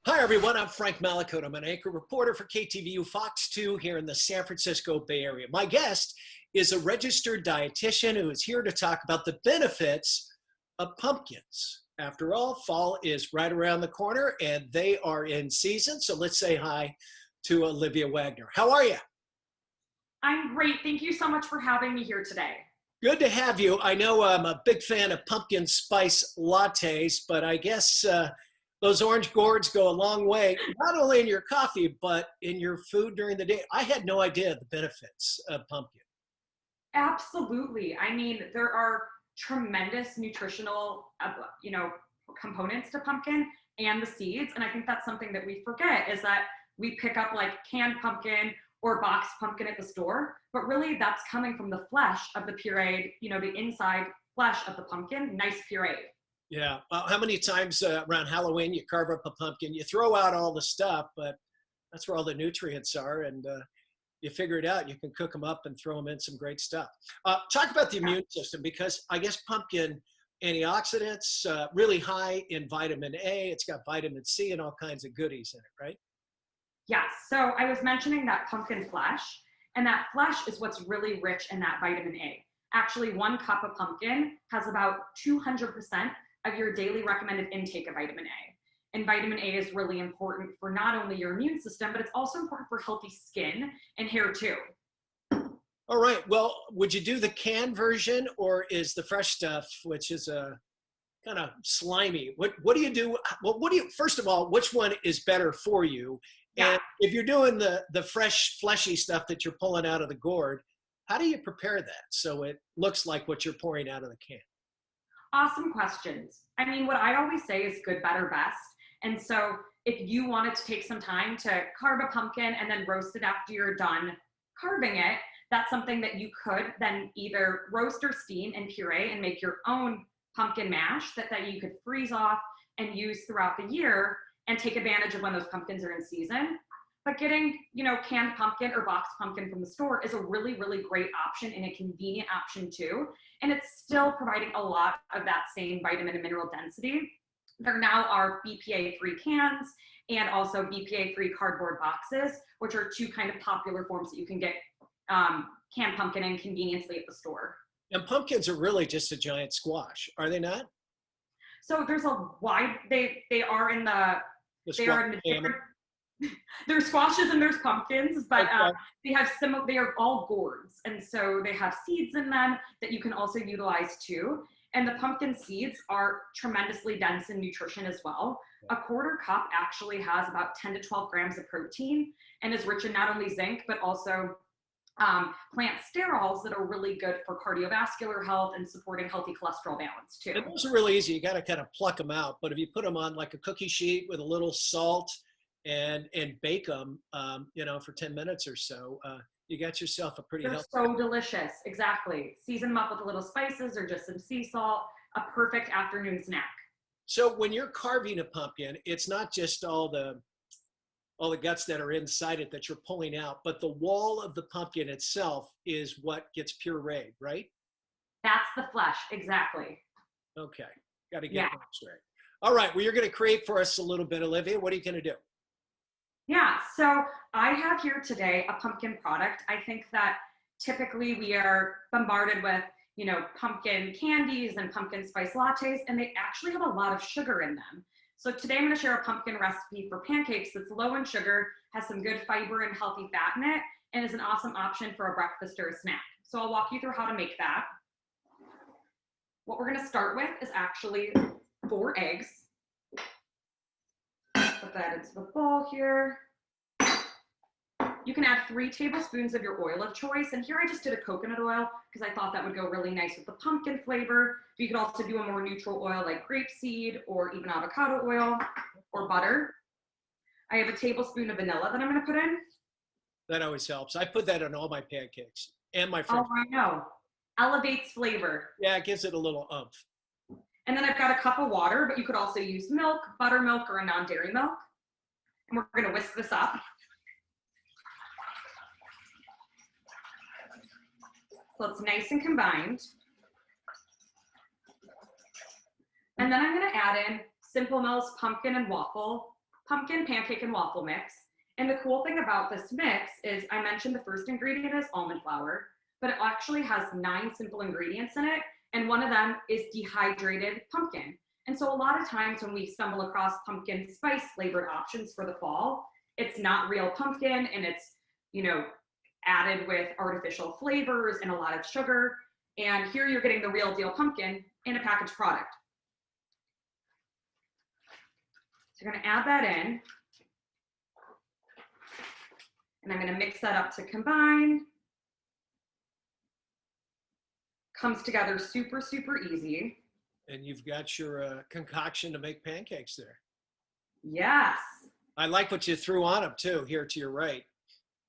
Hi, everyone. I'm Frank Mallicoat. I'm an anchor reporter for KTVU Fox 2 here in the San Francisco Bay Area. My guest is a registered dietitian who is here to talk about the benefits of pumpkins. After all, fall is right around the corner and they are in season. So let's say hi to Olivia Wagner. How are you? I'm great. Thank you so much for having me here today. Good to have you. I know I'm a big fan of pumpkin spice lattes, but I guess those orange gourds go a long way, not only in your coffee, but in your food during the day. I had no idea the benefits of pumpkin. Absolutely. I mean, there are tremendous nutritional, components to pumpkin and the seeds. And I think that's something that we forget is that we pick up like canned pumpkin or boxed pumpkin at the store, but really that's coming from the flesh of the pureed, the inside flesh of the pumpkin, nice pureed. Yeah. How many times around Halloween you carve up a pumpkin, you throw out all the stuff, but that's where all the nutrients are, and you figure it out. You can cook them up and throw them in some great stuff. Talk about the immune system, because I guess pumpkin antioxidants, really high in vitamin A. It's got vitamin C and all kinds of goodies in it, right? Yes. So I was mentioning that pumpkin flesh, and that flesh is what's really rich in that vitamin A. Actually, 1 cup of pumpkin has about 200% of your daily recommended intake of vitamin A. And vitamin A is really important for not only your immune system, but it's also important for healthy skin and hair too. All right. Well, would you do the canned version, or is the fresh stuff, which is a kind of slimy? What do you do? Well, first of all, which one is better for you? Yeah. And if you're doing the fresh, fleshy stuff that you're pulling out of the gourd, how do you prepare that so it looks like what you're pouring out of the can? Awesome questions. I mean, what I always say is good, better, best. And so if you wanted to take some time to carve a pumpkin and then roast it after you're done carving it, that's something that you could then either roast or steam and puree and make your own pumpkin mash that you could freeze off and use throughout the year and take advantage of when those pumpkins are in season. But getting, canned pumpkin or boxed pumpkin from the store is a really, really great option and a convenient option too. And it's still providing a lot of that same vitamin and mineral density. There now are BPA-free cans and also BPA-free cardboard boxes, which are 2 kind of popular forms that you can get canned pumpkin in conveniently at the store. And pumpkins are really just a giant squash, are they not? So there's a wide, they are in the different, there's squashes and there's pumpkins, but they are all gourds. And so they have seeds in them that you can also utilize too. And the pumpkin seeds are tremendously dense in nutrition as well. A quarter cup actually has about 10 to 12 grams of protein and is rich in not only zinc, but also plant sterols that are really good for cardiovascular health and supporting healthy cholesterol balance too. And those are really easy. You got to kind of pluck them out. But if you put them on like a cookie sheet with a little salt and bake them, for 10 minutes or so, you got yourself a pretty They're healthy. So delicious. Exactly. Season them up with a little spices or just some sea salt, a perfect afternoon snack. So when you're carving a pumpkin, it's not just all the guts that are inside it that you're pulling out, but the wall of the pumpkin itself is what gets pureed, right? That's the flesh. Exactly. Okay. Got to get that straight. All right. Well, you're going to create for us a little bit, Olivia. What are you going to do? Yeah, so I have here today a pumpkin product. I think that typically we are bombarded with, pumpkin candies and pumpkin spice lattes, and they actually have a lot of sugar in them. So today I'm going to share a pumpkin recipe for pancakes that's low in sugar, has some good fiber and healthy fat in it, and is an awesome option for a breakfast or a snack. So I'll walk you through how to make that. What we're going to start with is actually 4 eggs. Put that into the bowl here. You can add 3 tablespoons of your oil of choice. And here I just did a coconut oil because I thought that would go really nice with the pumpkin flavor. You could also do a more neutral oil like grapeseed or even avocado oil or butter. I have a tablespoon of vanilla that I'm going to put in. That always helps. I put that on all my pancakes and my French. Oh, I know. Elevates flavor. Yeah, it gives it a little oomph. And then I've got a cup of water, but you could also use milk, buttermilk, or a non-dairy milk. And we're going to whisk this up. So it's nice and combined. And then I'm going to add in Simple Mills pumpkin and waffle pumpkin pancake and waffle mix. And the cool thing about this mix is I mentioned the first ingredient is almond flour, but it actually has 9 simple ingredients in it. And one of them is dehydrated pumpkin. And so a lot of times when we stumble across pumpkin spice flavored options for the fall, it's not real pumpkin and it's, added with artificial flavors and a lot of sugar. And here you're getting the real deal pumpkin in a packaged product. So you're gonna add that in. And I'm gonna mix that up to combine. Comes together super, super easy. And you've got your concoction to make pancakes there. Yes. I like what you threw on them too, here to your right.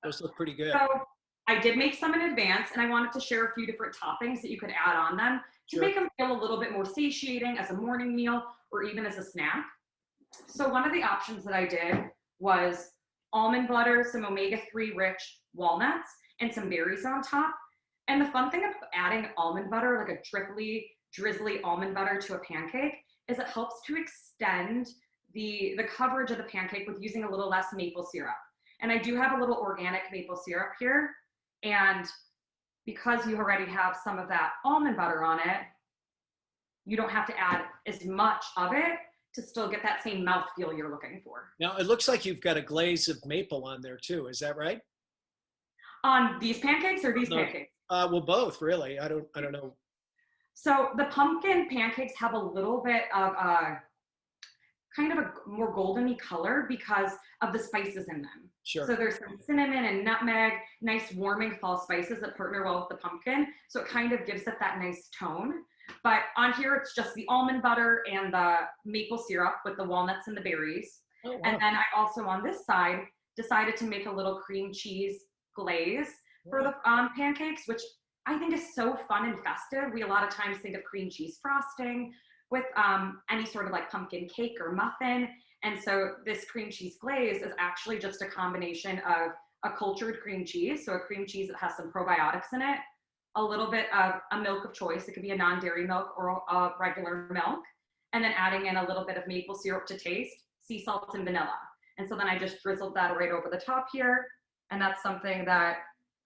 Those look pretty good. So I did make some in advance, and I wanted to share a few different toppings that you could add on them to make them feel a little bit more satiating as a morning meal or even as a snack. So one of the options that I did was almond butter, some omega-3 rich walnuts, and some berries on top. And the fun thing about adding almond butter, like a drizzly almond butter to a pancake, is it helps to extend the coverage of the pancake with using a little less maple syrup. And I do have a little organic maple syrup here. And because you already have some of that almond butter on it, you don't have to add as much of it to still get that same mouthfeel you're looking for. Now, it looks like you've got a glaze of maple on there too. Is that right? On these pancakes or these pancakes? Well, both really. I don't know. So the pumpkin pancakes have a little bit of kind of a more goldeny color because of the spices in them. Sure. So there's some cinnamon and nutmeg, nice warming fall spices that partner well with the pumpkin. So it kind of gives it that nice tone. But on here, it's just the almond butter and the maple syrup with the walnuts and the berries. Oh, wow. And then I also, on this side, decided to make a little cream cheese glaze for the pancakes, which I think is so fun and festive. We a lot of times think of cream cheese frosting with any sort of like pumpkin cake or muffin. And so this cream cheese glaze is actually just a combination of a cultured cream cheese, so a cream cheese that has some probiotics in it, a little bit of a milk of choice. It could be a non-dairy milk or a regular milk, and then adding in a little bit of maple syrup to taste, sea salt, and vanilla. And so then I just drizzled that right over the top here. And that's something that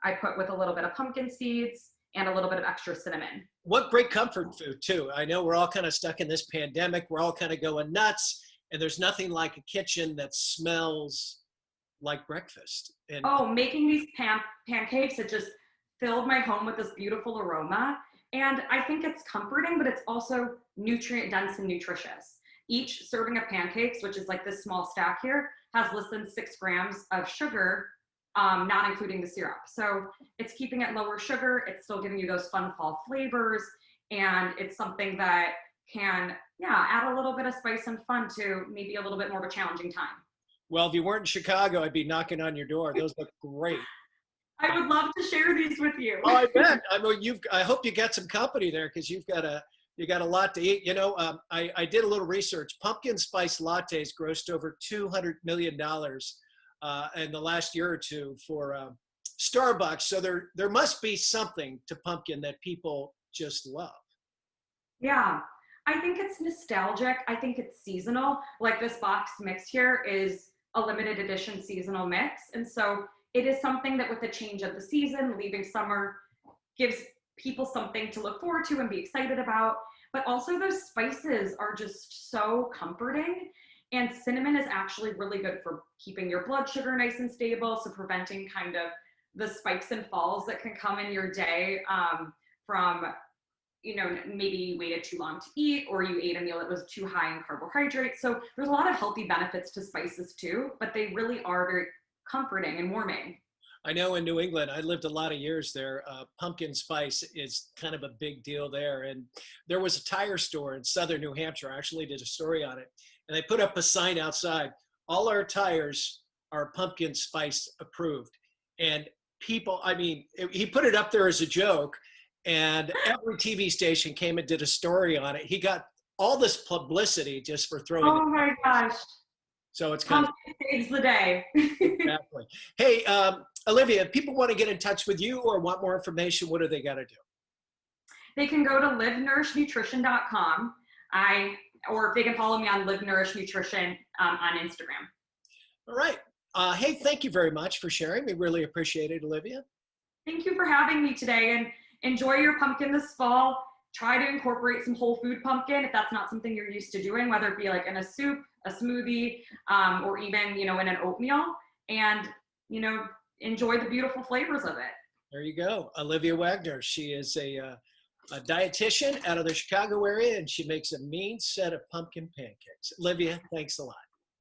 I put with a little bit of pumpkin seeds and a little bit of extra cinnamon. What great comfort food too. I know we're all kind of stuck in this pandemic. We're all kind of going nuts, and there's nothing like a kitchen that smells like breakfast. And making these pancakes, it just filled my home with this beautiful aroma. And I think it's comforting, but it's also nutrient dense and nutritious. Each serving of pancakes, which is like this small stack here, has less than 6 grams of sugar, not including the syrup. So it's keeping it lower sugar. It's still giving you those fun fall flavors. And it's something that can, add a little bit of spice and fun to maybe a little bit more of a challenging time. Well, if you weren't in Chicago, I'd be knocking on your door. Those look great. I would love to share these with you. Oh, I bet. I hope you got some company there, because you got a lot to eat. I did a little research. Pumpkin spice lattes grossed over $200 million in the last year or two for Starbucks. So there must be something to pumpkin that people just love. Yeah, I think it's nostalgic. I think it's seasonal. Like this box mix here is a limited edition seasonal mix. And so it is something that with the change of the season, leaving summer, gives people something to look forward to and be excited about. But also those spices are just so comforting. And cinnamon is actually really good for keeping your blood sugar nice and stable. So preventing kind of the spikes and falls that can come in your day from, maybe you waited too long to eat, or you ate a meal that was too high in carbohydrates. So there's a lot of healthy benefits to spices too, but they really are very comforting and warming. I know in New England, I lived a lot of years there. Pumpkin spice is kind of a big deal there. And there was a tire store in southern New Hampshire. I actually did a story on it. And they put up a sign outside, all our tires are pumpkin spice approved. And people, he put it up there as a joke, and every TV station came and did a story on it. He got all this publicity just for throwing Oh my gosh. So it's kind pumpkin saves the day. Exactly. Hey, Olivia, if people want to get in touch with you or want more information, what do they got to do? They can go to livenourishnutrition.com. Or if they can follow me on Live Nourish Nutrition on Instagram. All right. Hey, thank you very much for sharing. We really appreciate it, Olivia. Thank you for having me today, and enjoy your pumpkin this fall. Try to incorporate some whole food pumpkin if that's not something you're used to doing, whether it be like in a soup, a smoothie, or even, in an oatmeal, and, enjoy the beautiful flavors of it. There you go. Olivia Wagner. She is a dietitian out of the Chicago area, and she makes a mean set of pumpkin pancakes. Olivia, thanks a lot.